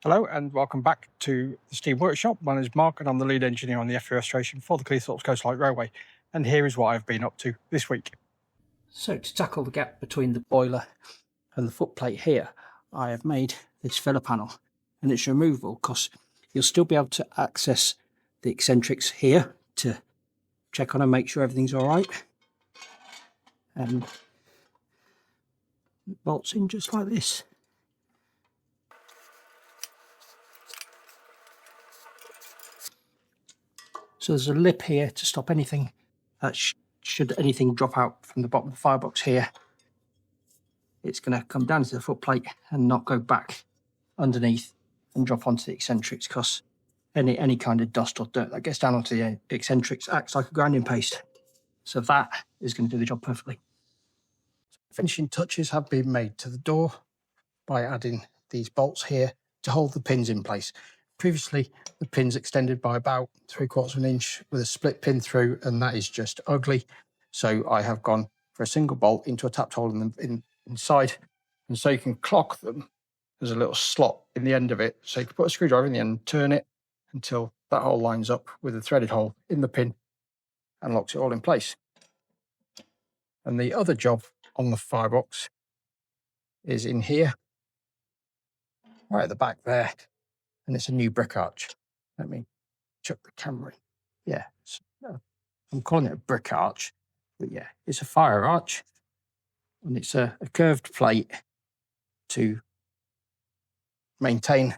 Hello and welcome back to the Steam Workshop. My name is Mark and I'm the lead engineer on the Effie restoration for the Cleethorpes Coast Light Railway. And here is what I've been up to this week. So to tackle the gap between the boiler and the footplate here, I have made this filler panel, and it's removable because you'll still be able to access the eccentrics here to check on and make sure everything's all right. And it bolts in just like this. So there's a lip here to stop anything that should anything drop out from the bottom of the firebox here. It's going to come down to the footplate and not go back underneath and drop onto the eccentrics, because any kind of dust or dirt that gets down onto the eccentrics acts like a grinding paste. So that is going to do the job perfectly. Finishing touches have been made to the door by adding these bolts here to hold the pins in place. Previously, the pins extended by about 3/4 of an inch with a split pin through, and that is just ugly. So I have gone for a single bolt into a tapped hole inside, and so you can clock them. There's a little slot in the end of it, so you can put a screwdriver in the end and turn it until that hole lines up with a threaded hole in the pin and locks it all in place. And the other job on the firebox is in here, right at the back there. And it's a new brick arch. Let me chuck the camera in. Yeah, I'm calling it a brick arch, but yeah, it's a fire arch. And it's a curved plate to maintain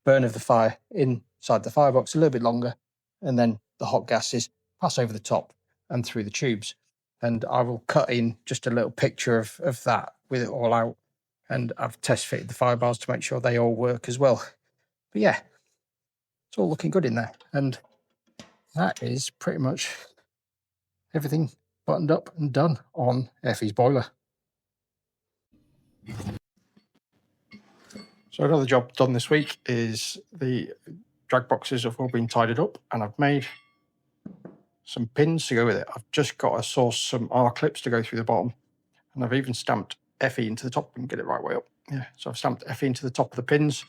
burn of the fire inside the firebox a little bit longer, and then the hot gases pass over the top and through the tubes. And I will cut in just a little picture of that with it all out. And I've test fitted the fire bars to make sure they all work as well. But yeah, it's all looking good in there. And that is pretty much everything buttoned up and done on Effie's boiler. So another job done this week is the drag boxes have all been tidied up, and I've made some pins to go with it. I've just got to source some R-clips to go through the bottom, and I've even stamped Effie into the top and get it right way up. Yeah, so I've stamped Effie into the top of the pins.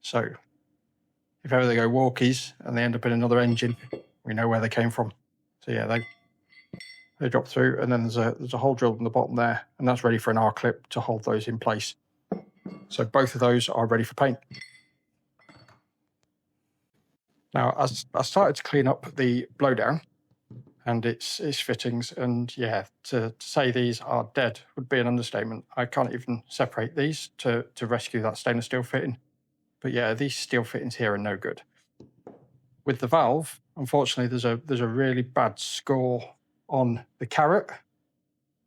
So if ever they go walkies and they end up in another engine, we know where they came from. So yeah, they drop through, and then there's a hole drilled in the bottom there, and that's ready for an R-clip to hold those in place. So both of those are ready for paint. Now, as I started to clean up the blowdown and its fittings, and yeah, to say these are dead would be an understatement. I can't even separate these to rescue that stainless steel fitting. But yeah, these steel fittings here are no good. With the valve, unfortunately, there's a really bad score on the carrot,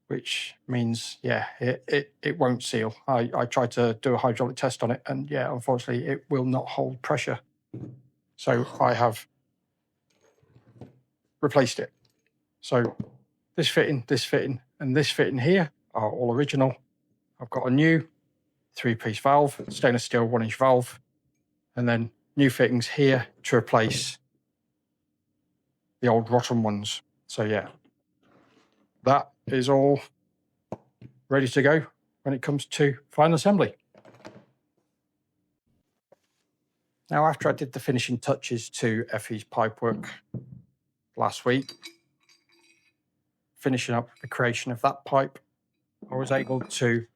which means, yeah, it won't seal. I tried to do a hydraulic test on it, and yeah, unfortunately, it will not hold pressure. So I have replaced it. So this fitting, and this fitting here are all original. I've got a new 3-piece valve, stainless steel 1-inch valve, and then new fittings here to replace the old rotten ones. So yeah, that is all ready to go when it comes to final assembly. Now, after I did the finishing touches to Effie's pipework last week, finishing up the creation of that pipe, I was able to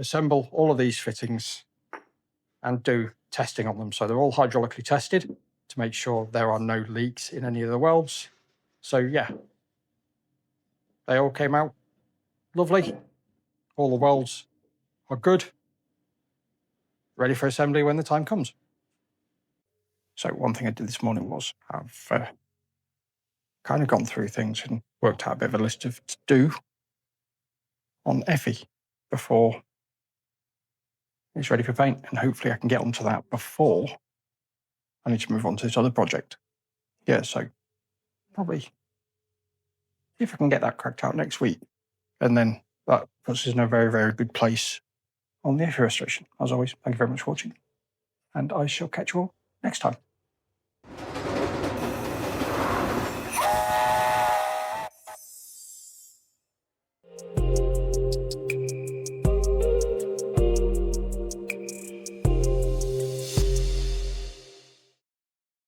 assemble all of these fittings and do testing on them. So they're all hydraulically tested to make sure there are no leaks in any of the welds. So yeah, they all came out lovely. All the welds are good, ready for assembly when the time comes. So one thing I did this morning was I've kind of gone through things and worked out a bit of a list of to do on Effie before it's ready for paint, and hopefully I can get onto that before I need to move on to this other project. Yeah, so probably if I can get that cracked out next week, and then that puts us in a very, very good place on the Effie restoration. As always, thank you very much for watching, and I shall catch you all next time.